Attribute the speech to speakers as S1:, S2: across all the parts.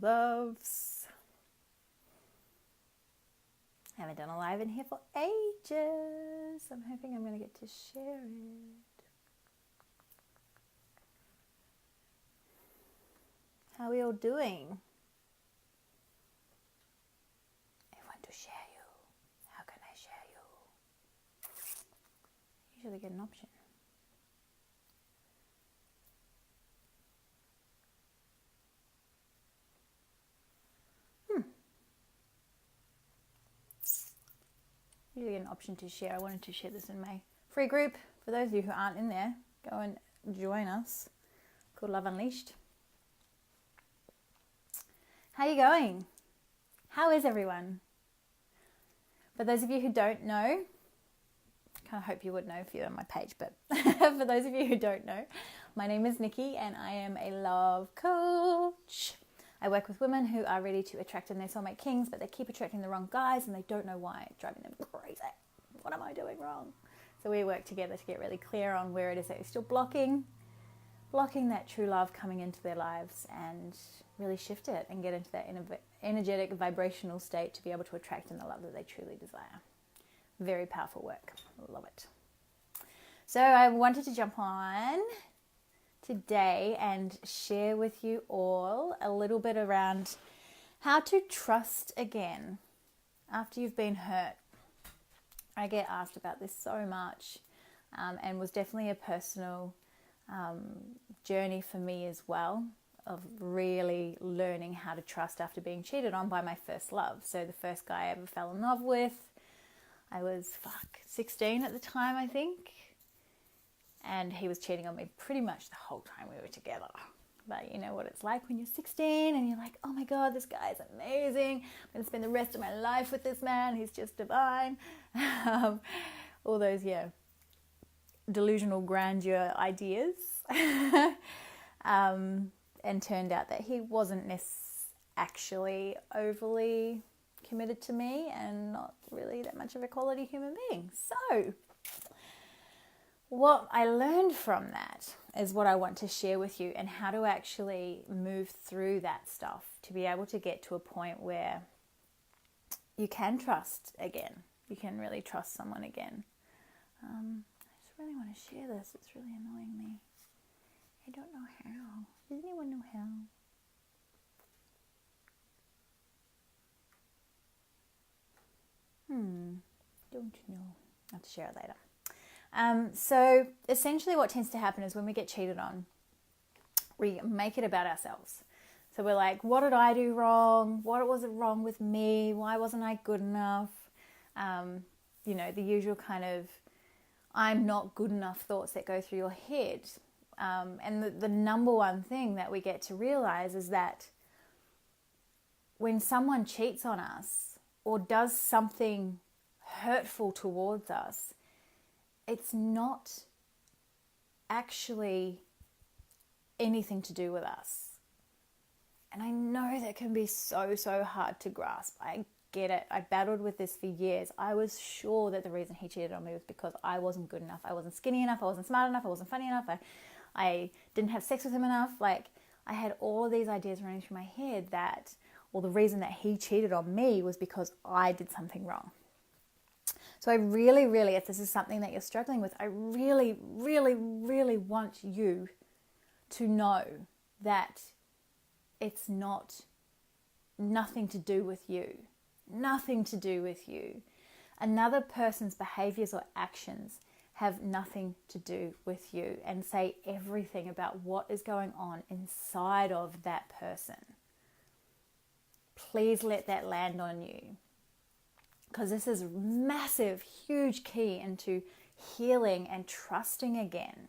S1: loves. I haven't done a live in here for ages. I'm hoping I'm going to get to share it. How are we all doing? I want to share you. How can I share you? Usually get an option. Usually get an option to share. I wanted to share this in my free group. For those of you who aren't in there, go and join us. Called Love Unleashed. How are you going? How is everyone? For those of you who don't know, I kind of hope you would know if you're on my page, but for those of you who don't know, my name is Nikki and I am a love coach. I work with women who are ready to attract in their soulmate kings, but they keep attracting the wrong guys and they don't know why. It's driving them crazy. What am I doing wrong? So we work together to get really clear on where it is that you're still blocking that true love coming into their lives and really shift it and get into that energetic vibrational state to be able to attract in the love that they truly desire. Very powerful work. Love it. So I wanted to jump on today and share with you all a little bit around how to trust again after you've been hurt. I get asked about this so much and was definitely a personal journey for me as well, of really learning how to trust after being cheated on by my first love. So the first guy I ever fell in love with, I was 16 at the time, I think. And he was cheating on me pretty much the whole time we were together. But you know what it's like when you're 16 and you're like, oh my God, this guy is amazing. I'm going to spend the rest of my life with this man. He's just divine. All those, delusional grandeur ideas. And turned out that he wasn't actually overly committed to me and not really that much of a quality human being. So what I learned from that is what I want to share with you, and how to actually move through that stuff to be able to get to a point where you can trust again. You can really trust someone again. I just really want to share this. It's really annoying me. I don't know how. Does anyone know how? Don't know. I'll have to share it later. So essentially what tends to happen is when we get cheated on, we make it about ourselves. So we're like, what did I do wrong? What was it wrong with me? Why wasn't I good enough? The usual kind of I'm not good enough thoughts that go through your head. And the number one thing that we get to realize is that when someone cheats on us or does something hurtful towards us, it's not actually anything to do with us. And I know that can be so hard to grasp. I get it. I battled with this for years. I was sure that the reason he cheated on me was because I wasn't good enough. I wasn't skinny enough. I wasn't smart enough. I wasn't funny enough. I didn't have sex with him enough. Like, I had all of these ideas running through my head that, well, the reason that he cheated on me was because I did something wrong. So I really, if this is something that you're struggling with, I really want you to know that it's nothing to do with you. Nothing to do with you. Another person's behaviors or actions have nothing to do with you, and say everything about what is going on inside of that person. Please let that land on you, because this is massive, huge key into healing and trusting again.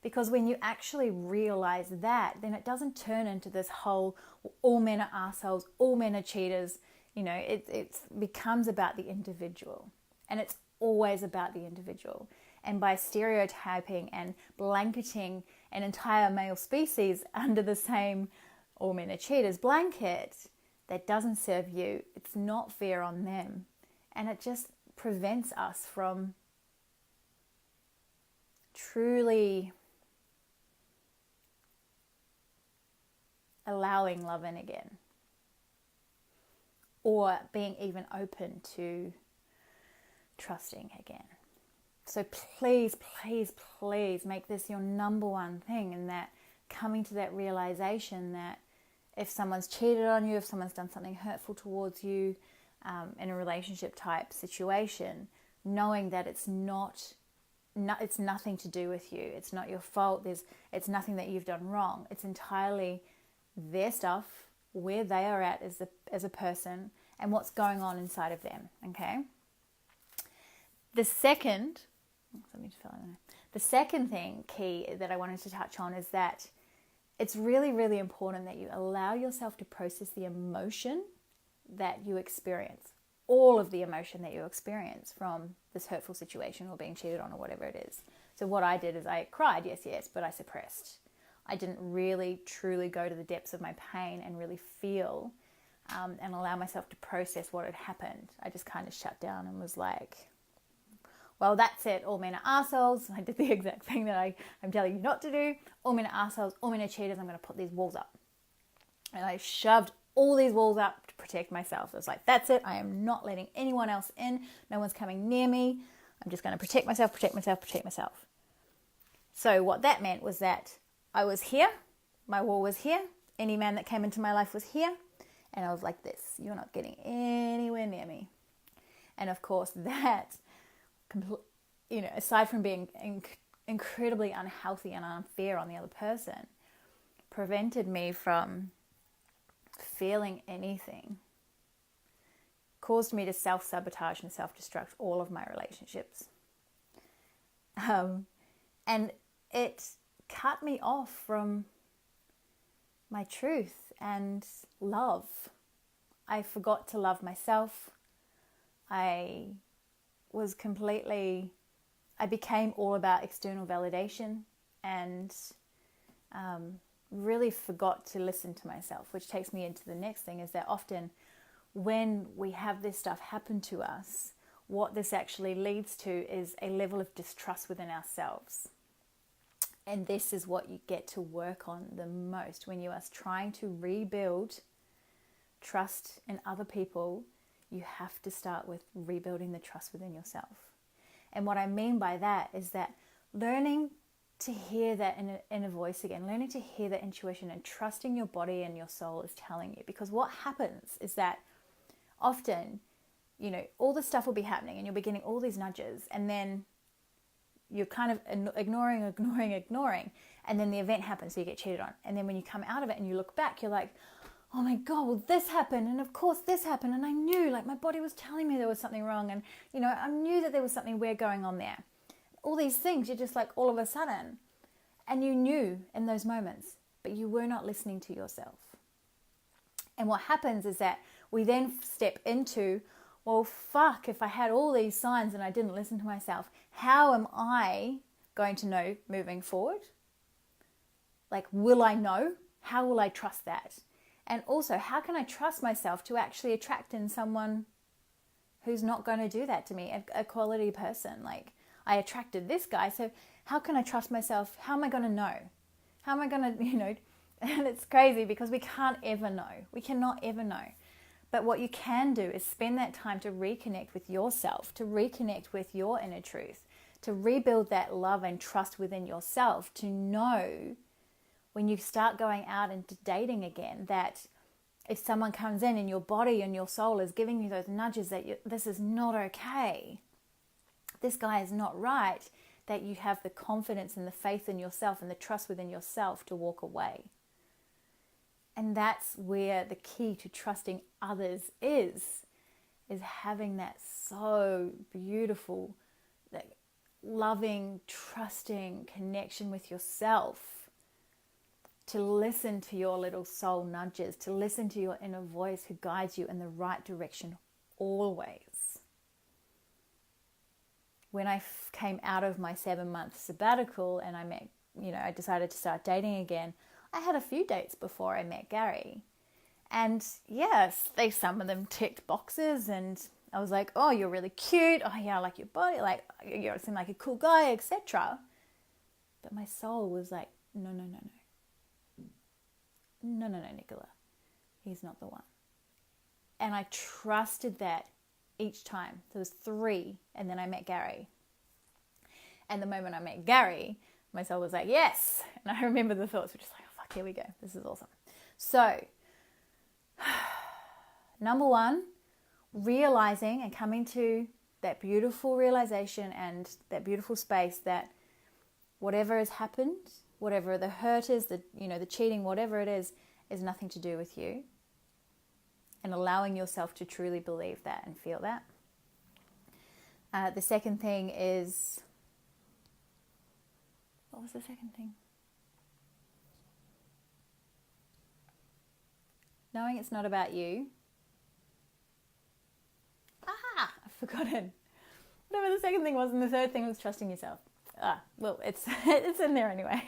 S1: Because when you actually realize that, then it doesn't turn into this whole all men are assholes, all men are cheaters. It becomes about the individual, and it's always about the individual. And by stereotyping and blanketing an entire male species under the same all men are cheaters blanket that doesn't serve you, it's not fair on them. And it just prevents us from truly allowing love in again. or being even open to trusting again. So please, please, please make this your number one thing, and that coming to that realization that if someone's cheated on you, if someone's done something hurtful towards you in a relationship type situation, knowing that it's nothing to do with you. It's not your fault. It's nothing that you've done wrong. It's entirely their stuff, where they are at as a person, and what's going on inside of them. Okay. The second thing key that I wanted to touch on is that it's really, really important that you allow yourself to process the emotion that you experience, all of the emotion that you experience from this hurtful situation or being cheated on or whatever it is. So what I did is I cried, yes, but I suppressed. I didn't really truly go to the depths of my pain and really feel and allow myself to process what had happened. I just kind of shut down and was like, well, that's it. All men are assholes. I did the exact thing that I'm telling you not to do. All men are assholes. All men are cheaters. I'm going to put these walls up. And I shoved all these walls up to protect myself. I was like, that's it. I am not letting anyone else in. No one's coming near me. I'm just going to protect myself. So what that meant was that I was here. My wall was here. Any man that came into my life was here. And I was like this. You're not getting anywhere near me. And of course that, aside from being incredibly unhealthy and unfair on the other person, prevented me from feeling anything, caused me to self-sabotage and self-destruct all of my relationships. And it cut me off from my truth and love. I forgot to love myself. I became all about external validation and really forgot to listen to myself, which takes me into the next thing, is that often when we have this stuff happen to us, what this actually leads to is a level of distrust within ourselves. And this is what you get to work on the most when you are trying to rebuild trust in other people. You have to start with rebuilding the trust within yourself. And what I mean by that is that learning to hear that inner voice again, learning to hear that intuition and trusting your body and your soul is telling you. Because what happens is that often, all this stuff will be happening and you'll be getting all these nudges, and then you're kind of ignoring, and then the event happens, so you get cheated on. And then when you come out of it and you look back, you're like, oh my God, well, this happened, and of course this happened, and I knew, my body was telling me there was something wrong, and, I knew that there was something weird going on there. All these things, you're just like all of a sudden, and you knew in those moments, but you were not listening to yourself. And what happens is that we then step into, well, fuck, if I had all these signs and I didn't listen to myself, how am I going to know moving forward? Will I know? How will I trust that? And also, how can I trust myself to actually attract in someone who's not going to do that to me, a quality person? I attracted this guy, so how can I trust myself? How am I going to know? How am I going to, and it's crazy because we can't ever know. We cannot ever know. But what you can do is spend that time to reconnect with yourself, to reconnect with your inner truth, to rebuild that love and trust within yourself, to know when you start going out into dating again, that if someone comes in and your body and your soul is giving you those nudges that this is not okay, this guy is not right, that you have the confidence and the faith in yourself and the trust within yourself to walk away. And that's where the key to trusting others is having that so beautiful, that loving, trusting connection with yourself, to listen to your little soul nudges, to listen to your inner voice who guides you in the right direction always. When I came out of my 7-month sabbatical and I decided to start dating again, I had a few dates before I met Gary. And yes, some of them ticked boxes, and I was like, oh, you're really cute. Oh yeah, I like your body. You seem like a cool guy, etc. But my soul was like, no, Nicola. He's not the one. And I trusted that each time. There was 3, and then I met Gary. And the moment I met Gary, my soul was like, yes. And I remember the thoughts were just like, oh, fuck, here we go. This is awesome. So, number 1, realizing and coming to that beautiful realization and that beautiful space that whatever has happened, whatever the hurt is, the cheating, whatever it is nothing to do with you. And allowing yourself to truly believe that and feel that. The second thing is, what was the second thing? Knowing it's not about you. I've forgotten. Whatever the second thing was, and the third thing was trusting yourself. Well, it's in there anyway.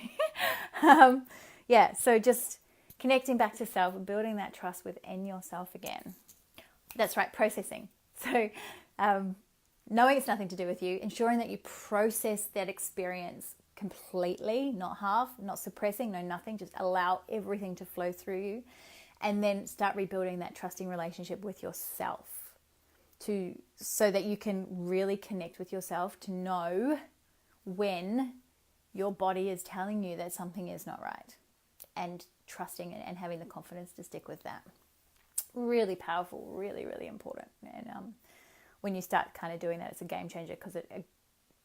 S1: So just connecting back to self, building that trust within yourself again. That's right, processing. So knowing it's nothing to do with you, ensuring that you process that experience completely, not half, not suppressing, no nothing, just allow everything to flow through you, and then start rebuilding that trusting relationship with yourself so that you can really connect with yourself to know when your body is telling you that something is not right, and trusting and having the confidence to stick with that. Really powerful, really, really important. And when you start kind of doing that, it's a game changer, because it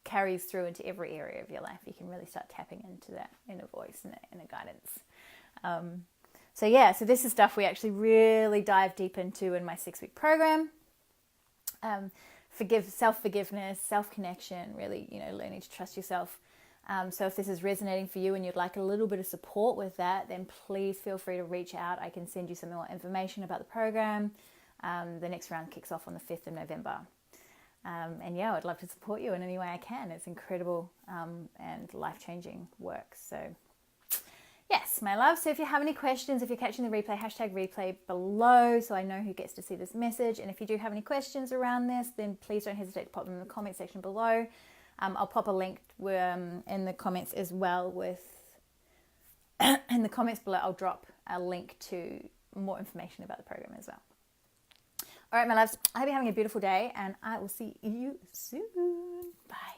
S1: carries through into every area of your life. You can really start tapping into that inner voice and inner guidance. So this is stuff we actually really dive deep into in my 6-week program. Self-forgiveness, self-connection, really, learning to trust yourself. So if this is resonating for you and you'd like a little bit of support with that, then please feel free to reach out. I can send you some more information about the program. The next round kicks off on the 5th of November. I'd love to support you in any way I can. It's incredible and life-changing work. So yes, my love. So if you have any questions, if you're catching the replay, #replay below so I know who gets to see this message. And if you do have any questions around this, then please don't hesitate to pop them in the comment section below. I'll pop a link in the comments as well in the comments below, I'll drop a link to more information about the program as well. All right, my loves, I hope you're having a beautiful day, and I will see you soon. Bye.